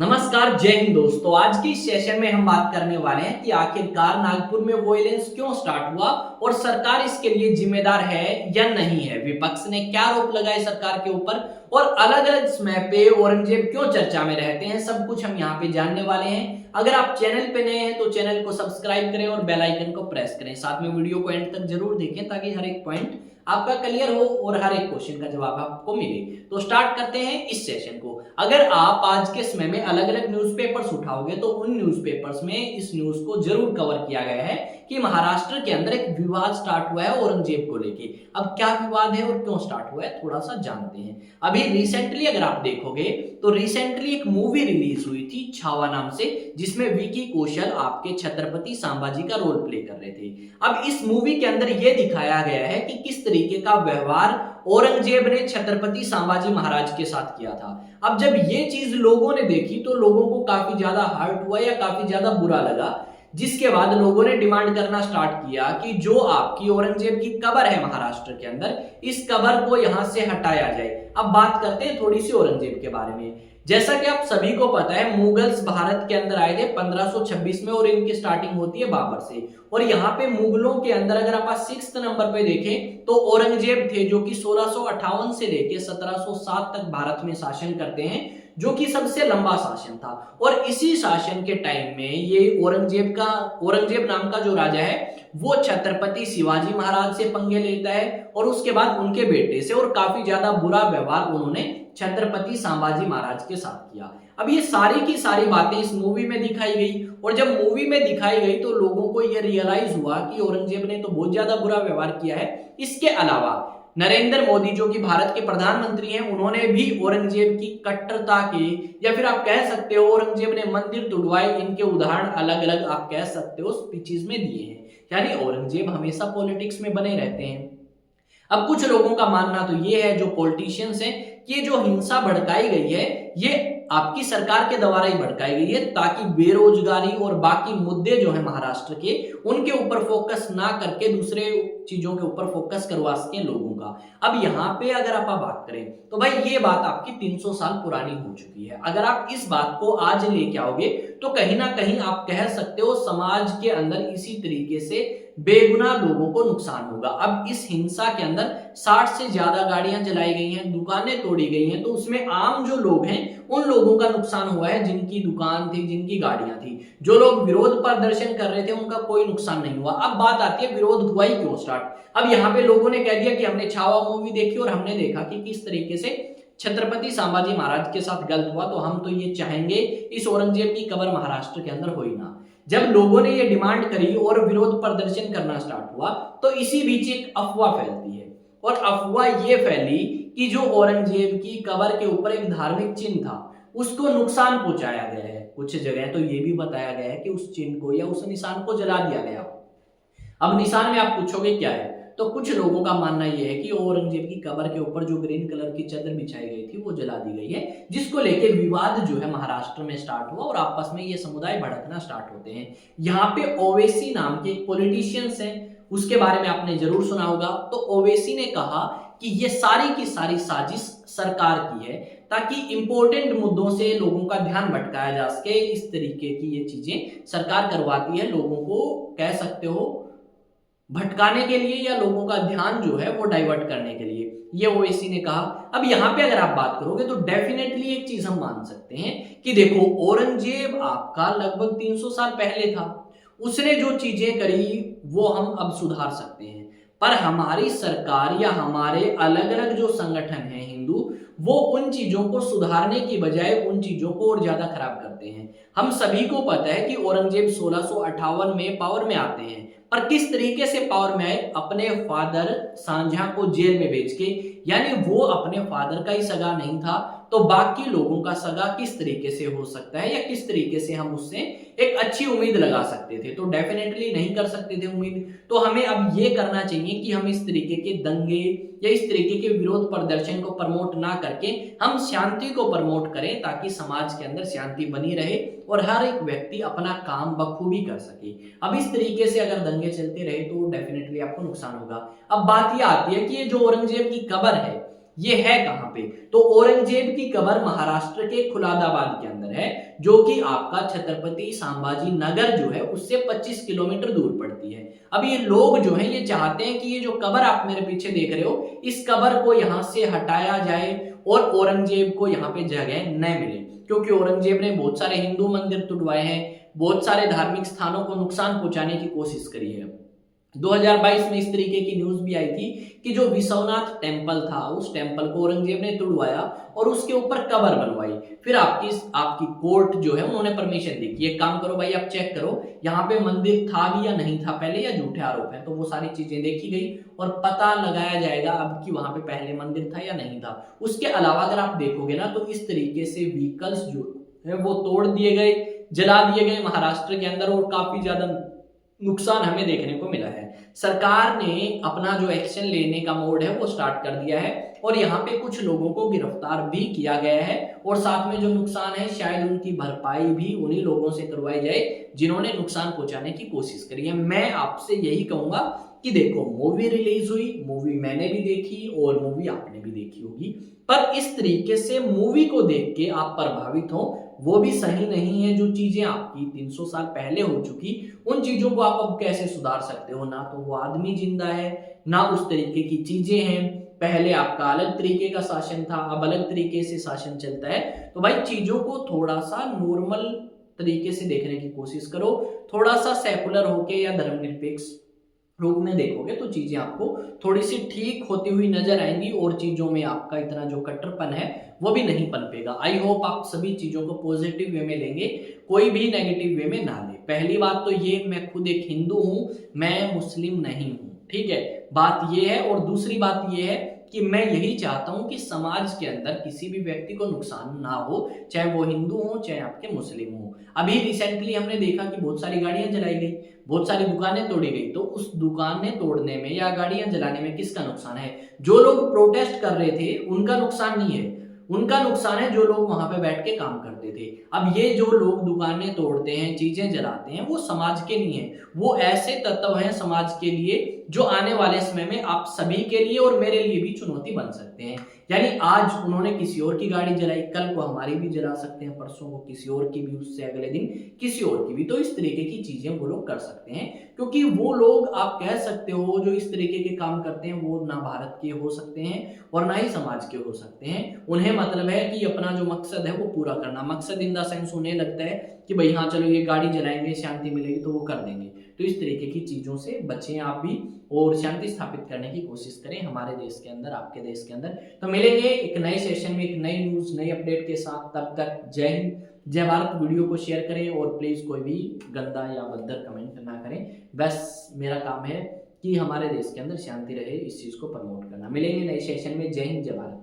नमस्कार, जय हिंद दोस्तों। आज की इस सेशन में हम बात करने वाले हैं कि आखिरकार नागपुर में वॉयलेंस क्यों स्टार्ट हुआ और सरकार इसके लिए जिम्मेदार है या नहीं है। विपक्ष ने क्या आरोप लगाए सरकार के ऊपर और अलग अलग समय पे औरंगजेब क्यों चर्चा में रहते हैं, सब कुछ हम यहाँ पे जानने वाले हैं। अगर आप चैनल पे नए हैं तो चैनल को सब्सक्राइब करें और बेल आइकन को प्रेस करें। साथ में वीडियो को एंड तक जरूर देखें ताकि हर एक पॉइंट आपका क्लियर हो और हर एक क्वेश्चन का जवाब आपको मिले। तो स्टार्ट करते हैं इस सेशन को। अगर आप आज के समय में अलग अलग न्यूज़पेपर्स उठाओगे तो उन न्यूज़पेपर्स में इस न्यूज को जरूर कवर किया गया है कि महाराष्ट्र के अंदर एक विवाद स्टार्ट हुआ है औरंगजेब को लेके। अब क्या विवाद है और क्यों स्टार्ट हुआ है थोड़ा सा जानते हैं। अभी रिसेंटली अगर आप देखोगे तो रिसेंटली एक मूवी रिलीज हुई थी छावा नाम से, जिसमें विकी कौशल आपके छत्रपति संभाजी का रोल प्ले कर रहे थे। अब इस मूवी के अंदर यह दिखाया गया है कि किस तरीके का व्यवहार औरंगजेब ने छत्रपति संभाजी महाराज के साथ किया था। अब जब ये चीज लोगों ने देखी तो लोगों को काफी ज्यादा हर्ट हुआ या काफी ज्यादा बुरा लगा, जिसके बाद लोगों ने डिमांड करना स्टार्ट किया कि जो आपकी औरंगजेब की कब्र है महाराष्ट्र के अंदर, इस कब्र को यहां से हटाया जाए। अब बात करते हैं थोड़ी सी औरंगजेब के बारे में। जैसा कि आप सभी को पता है, मुगल्स भारत के अंदर आए थे 1526 में और इनकी स्टार्टिंग होती है बाबर से। और यहाँ पे मुगलों के अंदर अगर आप 6 नंबर पे देखें तो औरंगजेब थे, जो कि 1658 से लेके 1707 तक भारत में शासन करते हैं, जो कि सबसे लंबा शासन था। और इसी शासन के टाइम में ये औरंगजेब नाम का जो राजा है वो छत्रपति शिवाजी महाराज से पंगे लेता है और उसके बाद उनके बेटे से, और काफी ज्यादा बुरा व्यवहार उन्होंने छत्रपति संभाजी महाराज के साथ किया। अब ये सारी की सारी बातें इस मूवी में दिखाई गई, और जब मूवी में दिखाई गई तो लोगों को यह रियलाइज हुआ कि औरंगजेब ने तो बहुत ज्यादा बुरा व्यवहार किया है। इसके अलावा नरेंद्र मोदी जो कि भारत के प्रधानमंत्री हैं, उन्होंने भी औरंगजेब की कट्टरता के, या फिर आप कह सकते हो औरंगजेब ने मंदिर तुड़वाए, इनके उदाहरण अलग अलग आप कह सकते हो स्पीचेस में दिए हैं। यानी औरंगजेब हमेशा पॉलिटिक्स में बने रहते हैं। अब कुछ लोगों का मानना तो ये है, जो पॉलिटिशियंस हैं, कि जो हिंसा भड़काई गई है ये आपकी सरकार के द्वारा ही भड़काई गई है, ताकि बेरोजगारी और बाकी मुद्दे जो है महाराष्ट्र के, उनके ऊपर फोकस ना करके दूसरे चीजों के ऊपर फोकस करवा सके लोगों का। अब यहाँ पे अगर आप बात करें तो भाई ये बात आपकी 300 साल पुरानी हो चुकी है। अगर आप इस बात को आज लेके आओगे तो कहीं ना कहीं आप कह सकते हो समाज के अंदर इसी तरीके से बेगुनाह लोगों को नुकसान होगा। अब इस हिंसा के अंदर 60 से ज्यादा गाड़ियां जलाई गई हैं, दुकानें तोड़ी गई हैं, तो उसमें आम जो लोग हैं उन लोगों का नुकसान हुआ है, जिनकी दुकान थी, जिनकी गाड़ियां थी। जो लोग विरोध प्रदर्शन कर रहे थे उनका कोई नुकसान नहीं हुआ। अब बात आती है विरोध हुआ ही क्यों स्टार्ट। अब यहाँ पे लोगों ने कह दिया कि हमने छावा मूवी देखी और हमने देखा कि किस तरीके से छत्रपति संभाजी महाराज के साथ गलत हुआ, तो हम तो ये चाहेंगे इस औरंगजेब की कब्र महाराष्ट्र के अंदर हो ही ना। जब लोगों ने ये डिमांड करी और विरोध प्रदर्शन करना स्टार्ट हुआ तो इसी बीच एक अफवाह फैलती है, और अफवाह ये फैली कि जो औरंगजेब की कब्र के ऊपर एक धार्मिक चिन्ह था उसको नुकसान पहुंचाया गया है। कुछ जगह तो ये भी बताया गया है कि उस चिन्ह को या उस निशान को जला दिया गया। अब निशान में आप पूछोगे क्या है, तो कुछ लोगों का मानना यह है कि औरंगजेब की कब्र के ऊपर जो ग्रीन कलर की चादर बिछाई गई थी वो जला दी गई है, जिसको लेके विवाद जो है महाराष्ट्र में स्टार्ट हुआ और आपस में ये समुदाय भड़कना स्टार्ट होते हैं। यहाँ पे ओवैसी नाम के एक पॉलिटिशियंस हैं, उसके बारे में आपने जरूर सुना होगा। तो ओवैसी ने कहा कि ये सारी की सारी साजिश सरकार की है, ताकि इंपॉर्टेंट मुद्दों से लोगों का ध्यान भटकाया जा सके। इस तरीके की ये चीजें सरकार करवाती है, लोगों को कह सकते हो भटकाने के लिए या लोगों का ध्यान जो है वो डाइवर्ट करने के लिए, ये ओवैसी ने कहा। अब यहाँ पे अगर आप बात करोगे तो डेफिनेटली एक चीज हम मान सकते हैं कि देखो औरंगजेब आपका लगभग 300 साल पहले था, उसने जो चीजें करी वो हम अब सुधार सकते हैं, पर हमारी सरकार या हमारे अलग अलग जो संगठन हैं हिंदू, वो उन चीजों को सुधारने की बजाय उन चीजों को और ज्यादा खराब करते हैं। हम सभी को पता है कि औरंगजेब 1658 में पावर में आते हैं, पर किस तरीके से पावर में आए, अपने फादर शाहजहां को जेल में भेज के। यानी वो अपने फादर का ही सगा नहीं था तो बाकी लोगों का सगा किस तरीके से हो सकता है, या किस तरीके से हम उससे एक अच्छी उम्मीद लगा सकते थे, तो डेफिनेटली नहीं कर सकते थे उम्मीद। तो हमें अब ये करना चाहिए कि हम इस तरीके के दंगे या इस तरीके के विरोध प्रदर्शन को प्रमोट ना करके हम शांति को प्रमोट करें, ताकि समाज के अंदर शांति बनी रहे और हर एक व्यक्ति अपना काम बखूबी कर सके। अब इस तरीके से अगर दंगे चलते रहे तो डेफिनेटली आपको नुकसान होगा। अब बात यह आती है कि ये जो औरंगजेब की कब्र है ये है कहां पे? तो औरंगजेब की कब्र महाराष्ट्र के खुलादाबाद के अंदर है, जो कि आपका छत्रपति संभाजी नगर जो है उससे 25 किलोमीटर दूर पड़ती है। अब ये लोग जो हैं ये चाहते हैं कि ये जो कब्र आप मेरे पीछे देख रहे हो, इस कब्र को यहां से हटाया जाए और औरंगजेब को यहाँ पे जगह न मिले, क्योंकि औरंगजेब ने बहुत सारे हिंदू मंदिर तुड़वाए हैं, बहुत सारे धार्मिक स्थानों को नुकसान पहुंचाने की कोशिश करी है। 2022 में इस तरीके की न्यूज भी आई थी कि जो विश्वनाथ टेम्पल था, उस टेम्पल को औरंगजेब ने तुड़वाया और उसके ऊपर कब्र बनवाई। फिर आपकी कोर्ट जो है उन्होंने परमिशन दी कि ये काम करो भाई, आप चेक करो यहाँ पे मंदिर था भी या नहीं था पहले, या झूठे आरोप है। तो वो सारी चीजें देखी गई और पता लगाया जाएगा अब कि वहां पे पहले मंदिर था या नहीं था। उसके अलावा अगर आप देखोगे ना तो इस तरीके से व्हीकल्स जो है वो तोड़ दिए गए, जला दिए गए महाराष्ट्र के अंदर, और काफी ज्यादा नुकसान हमें देखने को मिला है। सरकार ने अपना जो एक्शन लेने का मोड है वो स्टार्ट कर दिया है और यहाँ पे कुछ लोगों को गिरफ्तार भी किया गया है, और साथ में जो नुकसान है शायद उनकी भरपाई भी उन्हीं लोगों से करवाई जाए जिन्होंने नुकसान पहुंचाने की कोशिश करी है। मैं आपसे यही कहूंगा कि देखो, मूवी रिलीज हुई, मूवी मैंने भी देखी और मूवी आपने भी देखी होगी, पर इस तरीके से मूवी को देख के आप प्रभावित हो वो भी सही नहीं है। जो चीजें आपकी 300 साल पहले हो चुकी, उन चीजों को आप अब कैसे सुधार सकते हो? ना तो वो आदमी जिंदा है, ना उस तरीके की चीजें हैं। पहले आपका अलग तरीके का शासन था, अब अलग तरीके से शासन चलता है। तो भाई चीजों को थोड़ा सा नॉर्मल तरीके से देखने की कोशिश करो, थोड़ा सा सेकुलर होके या धर्मनिरपेक्ष रूप में देखोगे तो चीजें आपको थोड़ी सी ठीक होती हुई नजर आएंगी और चीजों में आपका इतना जो कट्टरपन है वो भी नहीं पनपेगा। आई होप आप सभी चीजों को पॉजिटिव वे में लेंगे, कोई भी नेगेटिव वे में ना ले। पहली बात तो ये, मैं खुद एक हिंदू हूं, मैं मुस्लिम नहीं हूं, ठीक है, बात ये है। और दूसरी बात ये है कि मैं यही चाहता हूं कि समाज के अंदर किसी भी व्यक्ति को नुकसान ना हो, चाहे वो हिंदू हो चाहे आपके मुस्लिम हो। अभी रिसेंटली हमने देखा कि बहुत सारी गाड़ियां जलाई गई, बहुत सारी दुकानें तोड़ी गई, तो उस दुकानें तोड़ने में या गाड़ियां जलाने में किसका नुकसान है? जो लोग प्रोटेस्ट कर रहे थे उनका नुकसान नहीं है, उनका नुकसान है जो लोग वहां पे बैठ के काम करते थे। अब ये जो लोग दुकानें तोड़ते हैं, चीजें जलाते हैं, वो समाज के नहीं है, वो ऐसे तत्व हैं समाज के लिए जो आने वाले समय में आप सभी के लिए और मेरे लिए भी चुनौती बन सकते हैं। यानी आज उन्होंने किसी और की गाड़ी जलाई, कल को हमारी भी जला सकते हैं, परसों को किसी और की भी, उससे अगले दिन किसी और की भी। तो इस तरीके की चीजें वो लोग कर सकते हैं, क्योंकि वो लोग आप कह सकते हो जो इस तरीके के काम करते हैं वो ना भारत के हो सकते हैं और ना ही समाज के हो सकते हैं। उन्हें मतलब है कि अपना जो मकसद है वो पूरा करना, मकसद इन द सेंस उन्हें लगता है कि भाई हाँ चलो ये गाड़ी जलाएंगे शांति मिलेगी तो वो कर देंगे। तो इस तरीके की चीजों से बचें आप भी और शांति स्थापित करने की कोशिश करें हमारे देश के अंदर, आपके देश के अंदर। तो मिलेंगे एक नए सेशन में एक नई न्यूज, नई अपडेट के साथ। तब तक जय हिंद, जय भारत। वीडियो को शेयर करें और प्लीज कोई भी गंदा या बदतर कमेंट ना करें। बस मेरा काम है कि हमारे देश के अंदर शांति रहे, इस चीज को प्रमोट करना। मिलेंगे नए सेशन में। जय हिंद, जय भारत।